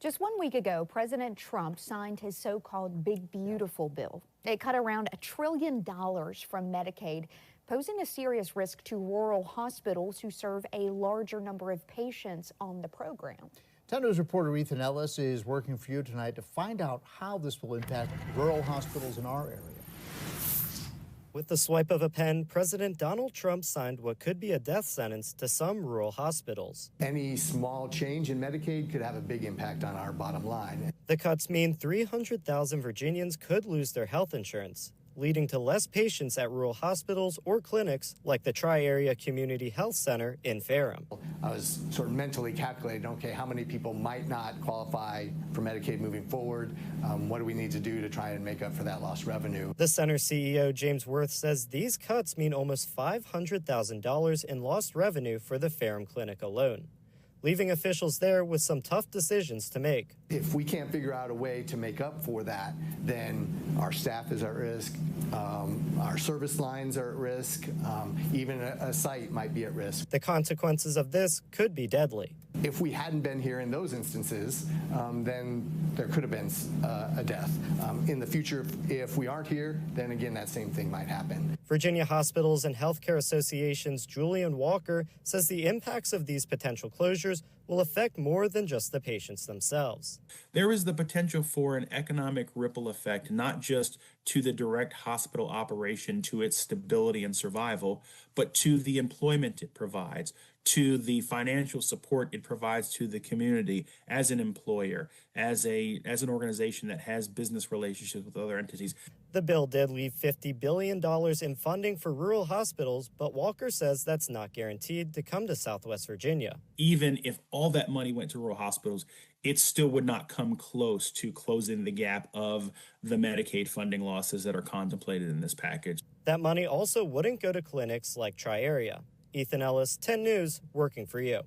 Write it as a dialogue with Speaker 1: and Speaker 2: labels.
Speaker 1: Just 1 week ago, President Trump signed his so-called Big Beautiful bill. It cut around $1 trillion from Medicaid, posing a serious risk to rural hospitals who serve a larger number of patients on the program.
Speaker 2: 10 News reporter Ethan Ellis is working for you tonight to find out how this will impact rural hospitals in our area.
Speaker 3: With the swipe of a pen, President Donald Trump signed what could be a death sentence to some rural hospitals.
Speaker 4: Any small change in Medicaid could have a big impact on our bottom line.
Speaker 3: The cuts mean 300,000 Virginians could lose their health insurance, leading to less patients at rural hospitals or clinics like the Tri-Area Community Health Center in Ferrum.
Speaker 4: I was sort of mentally calculating, okay, how many people might not qualify for Medicaid moving forward? What do we need to do to try and make up for that lost revenue?
Speaker 3: The center's CEO, James Werth, says these cuts mean almost $500,000 in lost revenue for the Ferrum Clinic alone, leaving officials there with some tough decisions to make.
Speaker 4: If we can't figure out a way to make up for that, then our staff is at risk, our service lines are at risk, even a site might be at risk.
Speaker 3: The consequences of this could be deadly.
Speaker 4: If we hadn't been here in those instances, then there could have been a death. In the future, if we aren't here, then again, that same thing might happen.
Speaker 3: Virginia Hospitals and Healthcare Association's Julian Walker says the impacts of these potential closures will affect more than just the patients themselves.
Speaker 5: There is the potential for an economic ripple effect, not just to the direct hospital operation, to its stability and survival, but to the employment it provides, to the financial support it provides to the community as an employer, as an organization that has business relationships with other entities.
Speaker 3: The bill did leave $50 billion in funding for rural hospitals, but Walker says that's not guaranteed to come to Southwest Virginia.
Speaker 5: Even if all that money went to rural hospitals, it still would not come close to closing the gap of the Medicaid funding losses that are contemplated in this package.
Speaker 3: That money also wouldn't go to clinics like Tri-Area. Ethan Ellis, 10 News, working for you.